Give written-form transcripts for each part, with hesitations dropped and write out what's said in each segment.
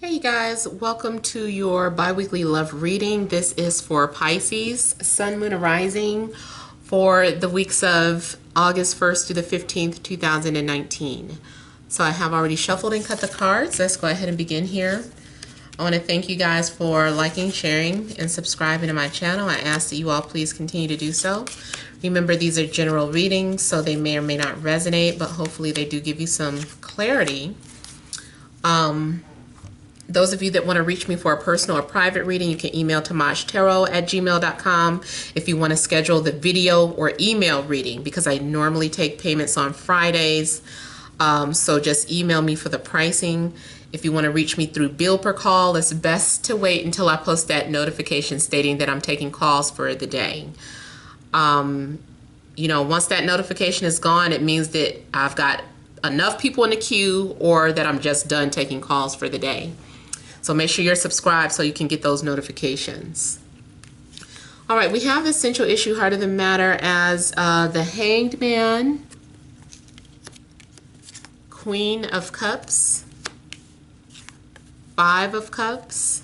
Hey you guys, welcome to your bi-weekly love reading. This is for Pisces, Sun, Moon, and Rising for the weeks of August 1st through the 15th, 2019. So I have already shuffled and cut the cards. Let's go ahead and begin here. I want to thank you guys for liking, sharing, and subscribing to my channel. I ask that you all please continue to do so. Remember, these are general readings, so they may or may not resonate, but hopefully they do give you some clarity. Those of you that want to reach me for a personal or private reading, you can email TemajTarot@gmail.com if you want to schedule the video or email reading, because I normally take payments on Fridays. So just email me for the pricing. If you want to reach me through bill per call, it's best to wait until I post that notification stating that I'm taking calls for the day. Once that notification is gone, it means that I've got enough people in the queue or that I'm just done taking calls for the day. So make sure you're subscribed so you can get those notifications. All right, we have the central issue, heart of the matter, as the Hanged Man, Queen of Cups, Five of Cups,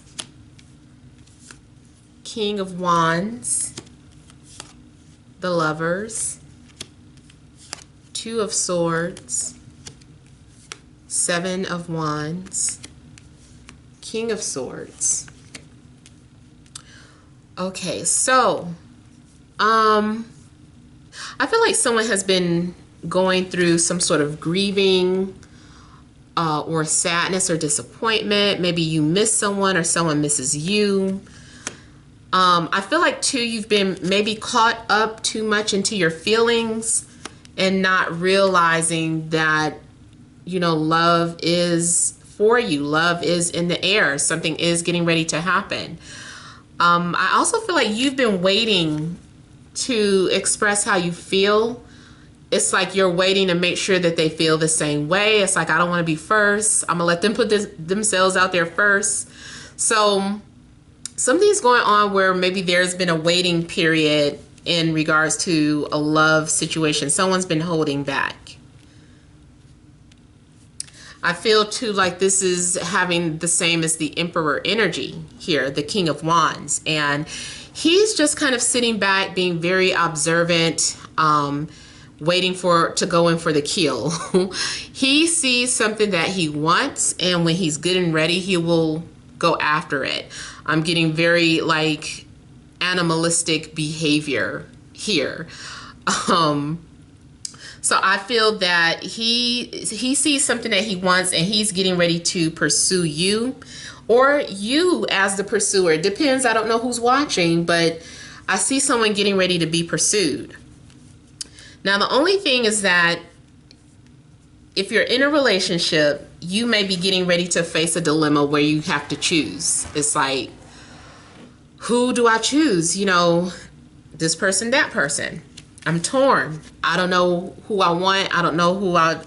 King of Wands, the Lovers, Two of Swords, Seven of Wands, King of Swords. Okay, so I feel like someone has been going through some sort of grieving or sadness or disappointment. Maybe you miss someone or someone misses you. I feel like too, you've been maybe caught up too much into your feelings and not realizing that, love is for you. Love is in the air. Something is getting ready to happen. I also feel like you've been waiting to express how you feel. It's like you're waiting to make sure that they feel the same way. It's like, I don't want to be first. I'm gonna let them put themselves out there first. So something's going on where maybe there's been a waiting period in regards to a love situation. Someone's been holding back. I feel too like this is having the same as the Emperor energy here, the King of Wands. And he's just kind of sitting back, being very observant, waiting to go in for the kill. He sees something that he wants, and when he's good and ready, he will go after it. I'm getting very like animalistic behavior here. So I feel that he sees something that he wants, and he's getting ready to pursue you, or you as the pursuer. It depends. I don't know who's watching, but I see someone getting ready to be pursued. Now, the only thing is that if you're in a relationship, you may be getting ready to face a dilemma where you have to choose. It's like, who do I choose? This person, that person. I'm torn. I don't know who I want. I don't know who I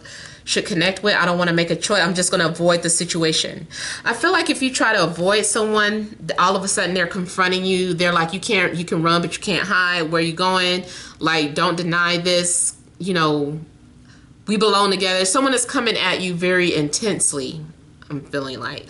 should connect with. I don't want to make a choice. I'm just going to avoid the situation. I feel like if you try to avoid someone, all of a sudden they're confronting you. They're like, you can run, but you can't hide. Where are you going? Like, don't deny this. We belong together. Someone is coming at you very intensely. I'm feeling like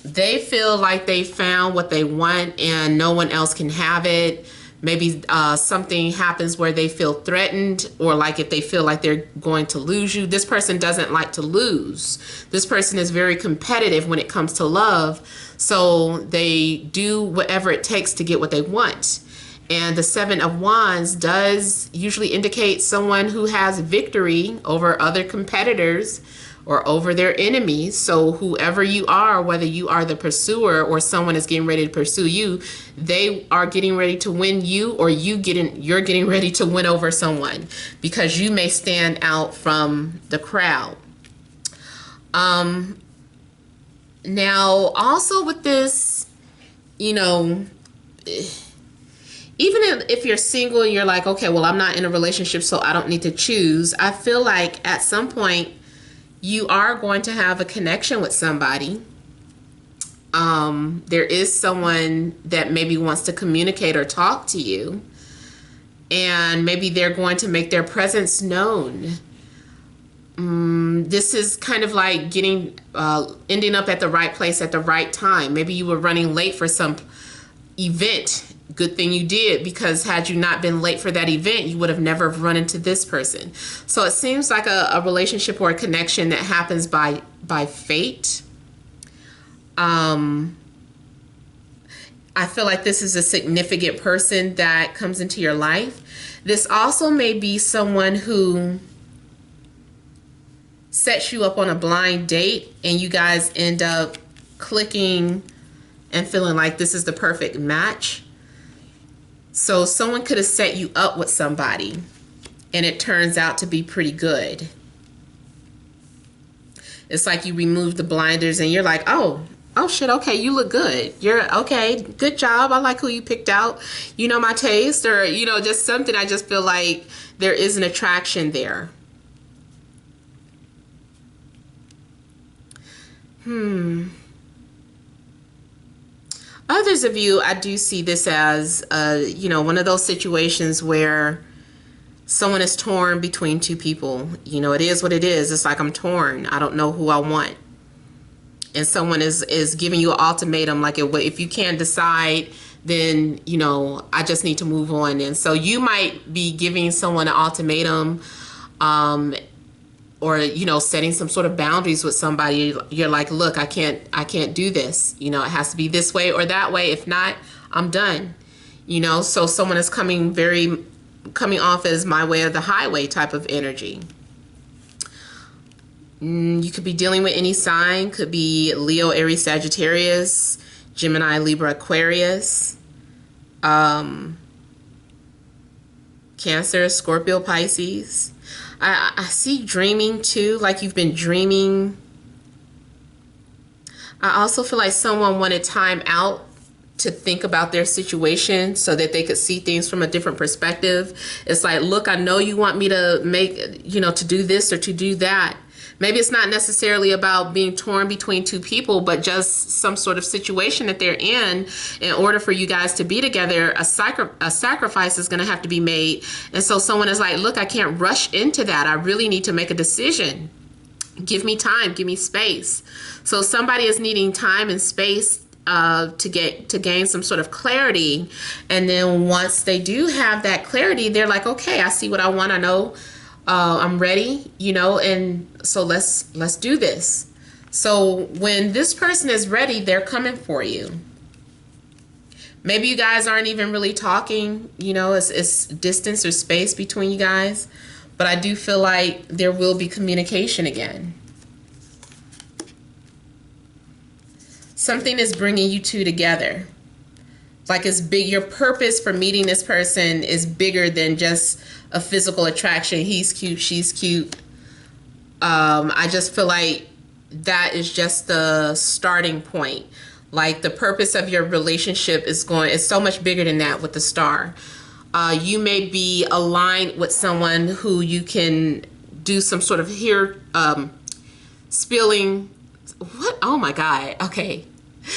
they feel like they found what they want and no one else can have it. Maybe something happens where they feel threatened, or like if they feel like they're going to lose you. This person doesn't like to lose. This person is very competitive when it comes to love. So they do whatever it takes to get what they want. And the Seven of Wands does usually indicate someone who has victory over other competitors or over their enemies. So whoever you are, whether you are the pursuer or someone is getting ready to pursue you, they are getting ready to win you, or you're getting ready to win over someone, because you may stand out from the crowd. Now also with this, even if you're single and you're like, okay, well, I'm not in a relationship, so I don't need to choose. I feel like at some point you are going to have a connection with somebody. There is someone that maybe wants to communicate or talk to you, and maybe they're going to make their presence known. This is kind of like getting, ending up at the right place at the right time. Maybe you were running late for some event. Good thing you did, because had you not been late for that event, you would have never run into this person. So it seems like a relationship or a connection that happens by fate. I feel like this is a significant person that comes into your life. This also may be someone who sets you up on a blind date and you guys end up clicking and feeling like this is the perfect match. So someone could have set you up with somebody and it turns out to be pretty good. It's like you remove the blinders and you're like, oh shit, okay, you look good. You're okay, good job. I like who you picked out. You know my taste, or, you know, just something. I just feel like there is an attraction there. Others of you, I do see this as, you know, one of those situations where someone is torn between two people. You know, it is what it is. It's like, I'm torn. I don't know who I want. And someone is giving you an ultimatum, like, if you can't decide, then, you know, I just need to move on. And so you might be giving someone an ultimatum, or, you know, setting some sort of boundaries with somebody. You're like, look, I can't do this. You know, it has to be this way or that way. If not, I'm done. You know, so someone is coming off as my way or the highway type of energy. You could be dealing with any sign. Could be Leo, Aries, Sagittarius, Gemini, Libra, Aquarius, Cancer, Scorpio, Pisces. I see dreaming too, like you've been dreaming. I also feel like someone wanted time out to think about their situation so that they could see things from a different perspective. It's like, look, I know you want me to to do this or to do that. Maybe it's not necessarily about being torn between two people, but just some sort of situation that they're in order for you guys to be together, a sacrifice is going to have to be made. And so someone is like, look, I can't rush into that. I really need to make a decision. Give me time, give me space. So somebody is needing time and space to gain some sort of clarity. And then once they do have that clarity, they're like, okay, I see what I want. I know I'm ready, you know, and so let's do this. So when this person is ready, they're coming for you. Maybe you guys aren't even really talking, you know, it's distance or space between you guys, but I do feel like there will be communication again. Something is bringing you two together. Like, it's big. Your purpose for meeting this person is bigger than just a physical attraction. He's cute, she's cute. I just feel like that is just the starting point. Like, the purpose of your relationship is so much bigger than that with the star. You may be aligned with someone who you can do some sort of spilling. What? Oh my God. Okay.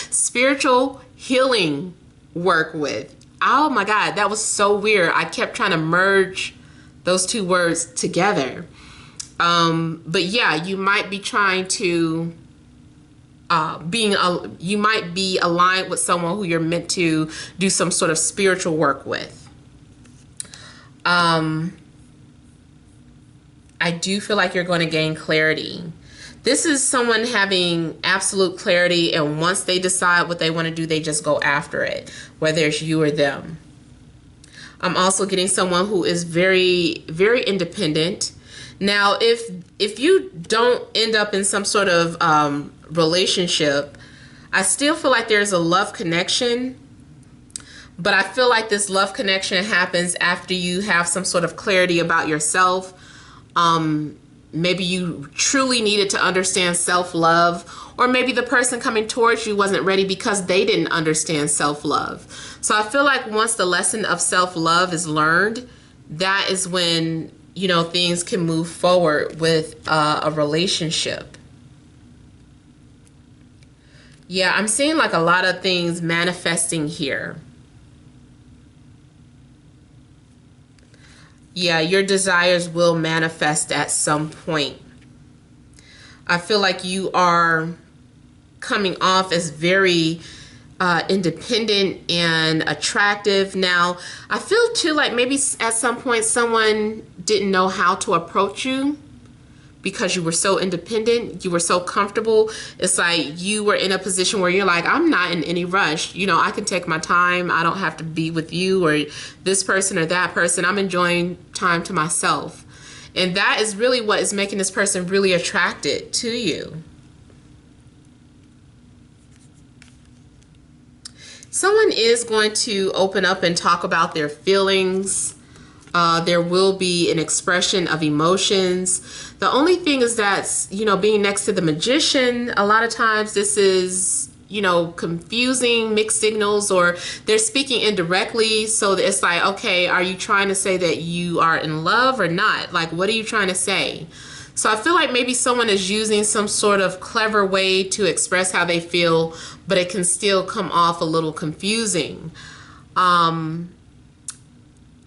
Spiritual healing work with. Oh my God. That was so weird. I kept trying to merge those two words together. But yeah, you might be trying to you might be aligned with someone who you're meant to do some sort of spiritual work with. I do feel like you're going to gain clarity. This is someone having absolute clarity, and once they decide what they want to do, they just go after it, whether it's you or them. I'm also getting someone who is very, very independent. Now, if you don't end up in some sort of relationship, I still feel like there's a love connection, but I feel like this love connection happens after you have some sort of clarity about yourself. Maybe you truly needed to understand self-love, or maybe the person coming towards you wasn't ready because they didn't understand self-love. So I feel like once the lesson of self-love is learned, that is when, you know, things can move forward with a relationship. Yeah, I'm seeing like a lot of things manifesting here. Yeah, your desires will manifest at some point. I feel like you are coming off as very independent and attractive. Now, I feel too like maybe at some point someone didn't know how to approach you because you were so independent, you were so comfortable. It's like you were in a position where you're like, I'm not in any rush. You know, I can take my time. I don't have to be with you or this person or that person. I'm enjoying time to myself. And that is really what is making this person really attracted to you. Someone is going to open up and talk about their feelings. There will be an expression of emotions. The only thing is that, you know, being next to the Magician, a lot of times this is, you know, confusing, mixed signals, or they're speaking indirectly. So it's like, okay, are you trying to say that you are in love or not? Like, what are you trying to say? So I feel like maybe someone is using some sort of clever way to express how they feel, but it can still come off a little confusing.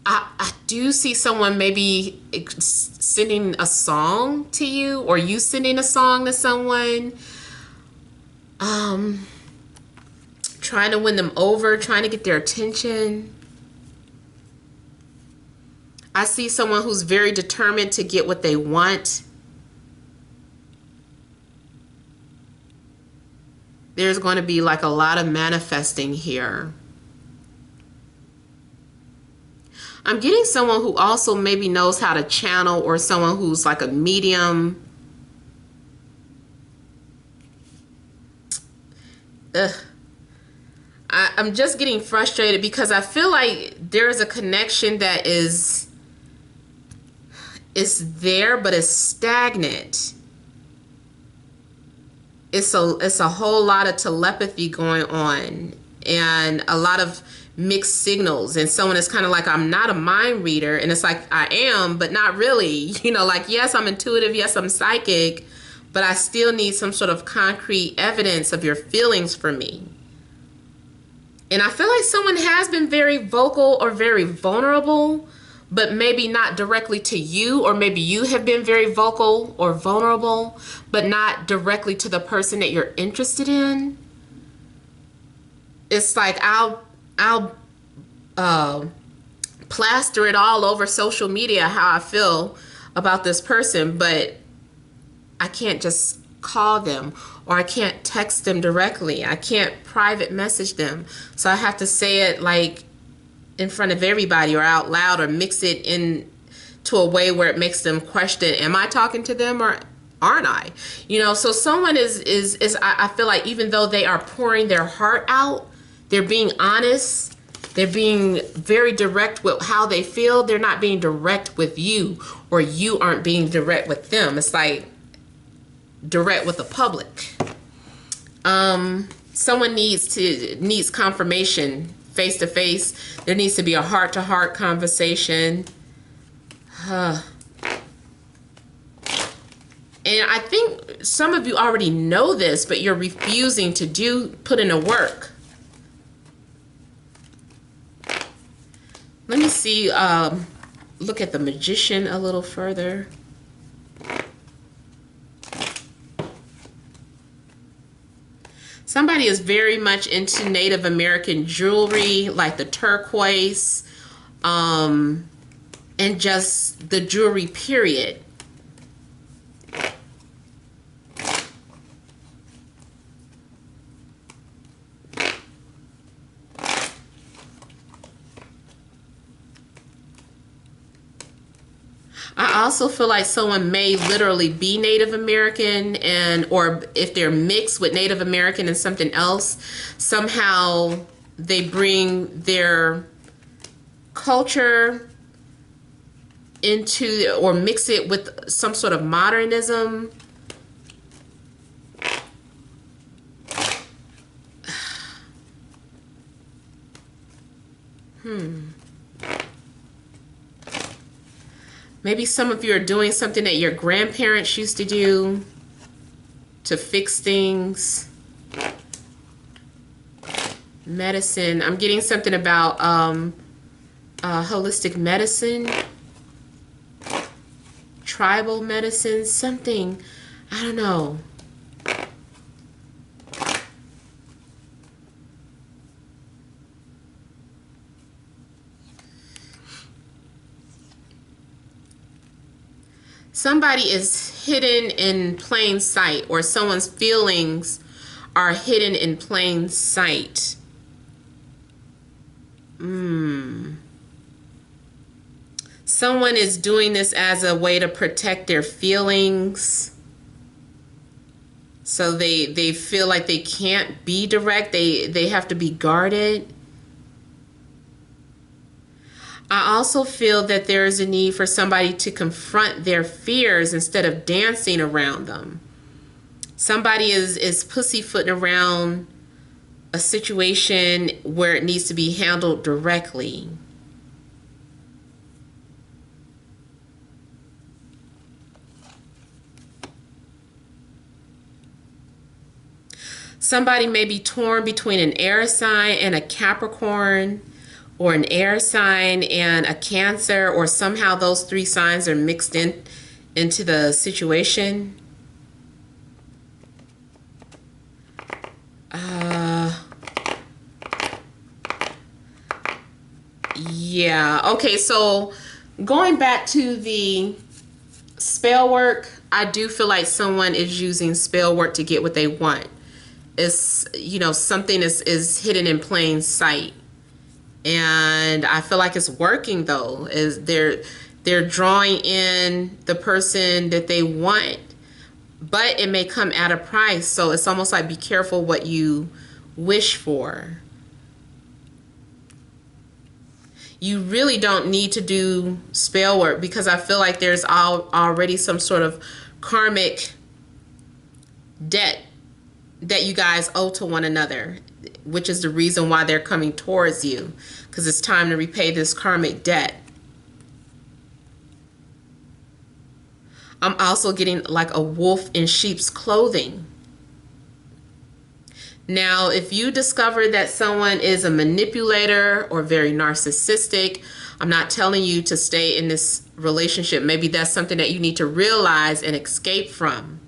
I do see someone maybe sending a song to you, or you sending a song to someone. Trying to win them over, trying to get their attention. I see someone who's very determined to get what they want. There's going to be like a lot of manifesting here. I'm getting someone who also maybe knows how to channel, or someone who's like a medium. I'm just getting frustrated because I feel like there's a connection that is there, but it's stagnant. It's a whole lot of telepathy going on and a lot of mixed signals, and someone is kind of like, I'm not a mind reader, and it's like, I am, but not really. You know, like, yes, I'm intuitive, yes, I'm psychic, but I still need some sort of concrete evidence of your feelings for me. And I feel like someone has been very vocal or very vulnerable, but maybe not directly to you, or maybe you have been very vocal or vulnerable, but not directly to the person that you're interested in. It's like I'll plaster it all over social media how I feel about this person, but I can't just call them, or I can't text them directly. I can't private message them. So I have to say it like in front of everybody, or out loud, or mix it into a way where it makes them question, am I talking to them or aren't I? You know, so someone is I feel like even though they are pouring their heart out, they're being honest, they're being very direct with how they feel. They're not being direct with you, or you aren't being direct with them. It's like direct with the public. Someone needs confirmation face to face. There needs to be a heart to heart conversation. And I think some of you already know this, but you're refusing to put in the work. Let me see, look at the Magician a little further. Somebody is very much into Native American jewelry, like the turquoise, and just the jewelry period. I also feel like someone may literally be Native American, or if they're mixed with Native American and something else, somehow they bring their culture into, or mix it with some sort of modernism. Maybe some of you are doing something that your grandparents used to do to fix things. Medicine. I'm getting something about holistic medicine, tribal medicine, something. I don't know. Somebody is hidden in plain sight, or someone's feelings are hidden in plain sight. Someone is doing this as a way to protect their feelings. So they feel like they can't be direct. They have to be guarded. I also feel that there is a need for somebody to confront their fears instead of dancing around them. Somebody is pussyfooting around a situation where it needs to be handled directly. Somebody may be torn between an air sign and a Capricorn, or an air sign and a Cancer, or somehow those three signs are mixed into the situation. Yeah, okay, so going back to the spell work, I do feel like someone is using spell work to get what they want. It's, you know, something is hidden in plain sight. And I feel like it's working though. Is they're drawing in the person that they want, but it may come at a price. So it's almost like, be careful what you wish for. You really don't need to do spell work, because I feel like there's already some sort of karmic debt that you guys owe to one another, which is the reason why they're coming towards you, because it's time to repay this karmic debt. I'm also getting like a wolf in sheep's clothing. Now, if you discover that someone is a manipulator or very narcissistic, I'm not telling you to stay in this relationship. Maybe that's something that you need to realize and escape from.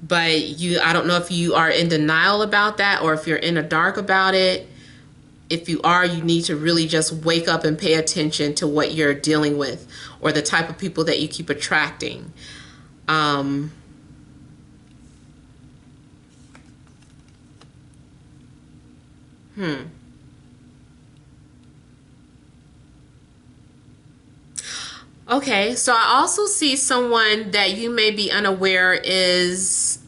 But I don't know if you are in denial about that, or if you're in the dark about it. If you are, you need to really just wake up and pay attention to what you're dealing with, or the type of people that you keep attracting. Okay, so I also see someone that you may be unaware is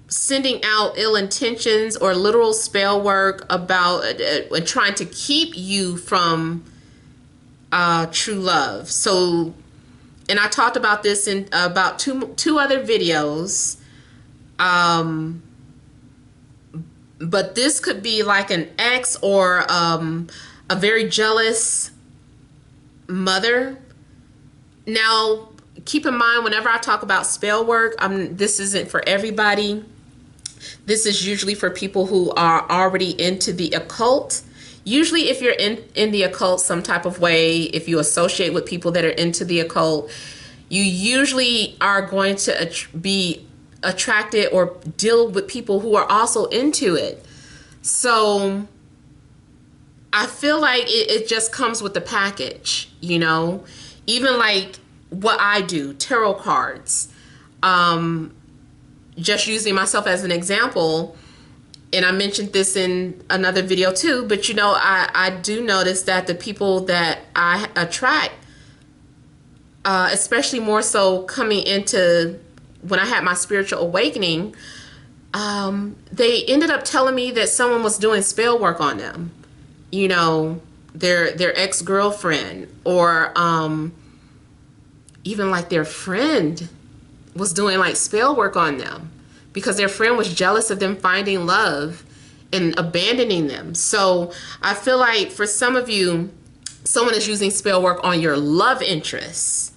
sending out ill intentions or literal spell work about trying to keep you from true love. So, and I talked about this in about two other videos. But this could be like an ex, or a very jealous mother. Now, keep in mind, whenever I talk about spell work, this isn't for everybody. This is usually for people who are already into the occult. Usually, if you're in the occult some type of way, if you associate with people that are into the occult, you usually are going to be attracted or deal with people who are also into it. So I feel like it just comes with the package, you know. Even like what I do, tarot cards, just using myself as an example, and I mentioned this in another video too, but you know, I do notice that the people that I attract, especially more so coming into when I had my spiritual awakening, they ended up telling me that someone was doing spell work on them. You know, their ex-girlfriend, or even like their friend was doing like spell work on them, because their friend was jealous of them finding love and abandoning them. So I feel like for some of you, someone is using spell work on your love interests,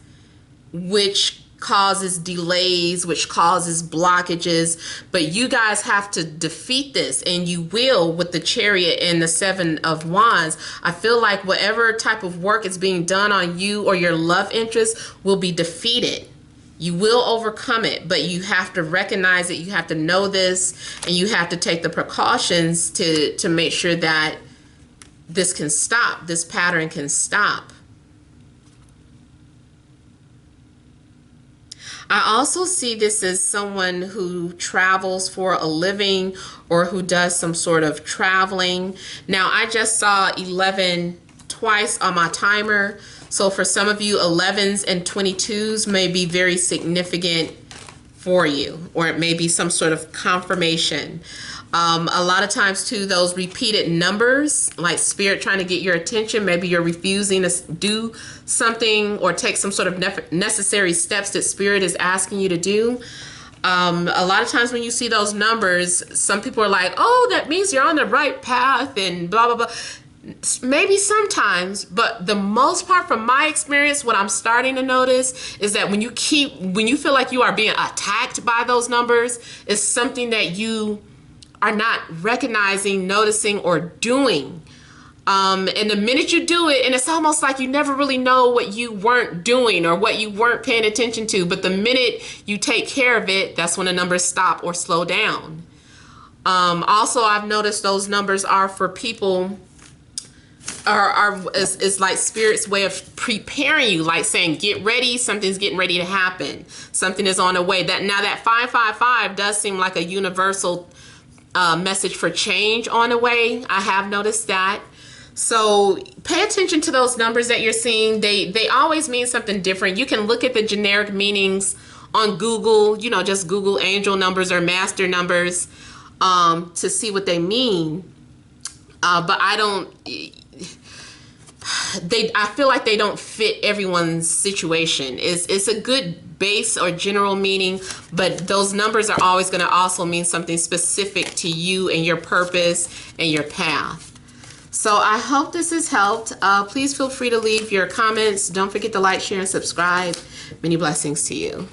which causes delays, which causes blockages. But you guys have to defeat this, and you will, with the Chariot and the Seven of Wands. I feel like whatever type of work is being done on you or your love interest will be defeated. You will overcome it, but you have to recognize it. You have to know this, and you have to take the precautions to make sure that this can stop. This pattern can stop. I also see this as someone who travels for a living or who does some sort of traveling. Now, I just saw 11 twice on my timer. So for some of you, 11s and 22s may be very significant for you, or it may be some sort of confirmation. A lot of times too, those repeated numbers, like spirit trying to get your attention, maybe you're refusing to do something or take some sort of necessary steps that spirit is asking you to do. A lot of times when you see those numbers, some people are like, oh, that means you're on the right path and blah, blah, blah. Maybe sometimes, but the most part from my experience, what I'm starting to notice is that when you feel like you are being attacked by those numbers, it's something that you are not recognizing, noticing, or doing. And the minute you do it, and it's almost like you never really know what you weren't doing or what you weren't paying attention to, but the minute you take care of it, that's when the numbers stop or slow down. Also, I've noticed those numbers are for people, is like spirit's way of preparing you, like saying, get ready, something's getting ready to happen. Something is on the way. That 555 does seem like a universal message for change on the way. I have noticed that. So pay attention to those numbers that you're seeing. They always mean something different. You can look at the generic meanings on Google, just Google angel numbers or master numbers to see what they mean. But I feel like they don't fit everyone's situation. It's a good base or general meaning, but those numbers are always going to also mean something specific to you and your purpose and your path. So I hope this has helped. Please feel free to leave your comments. Don't forget to like, share, and subscribe. Many blessings to you.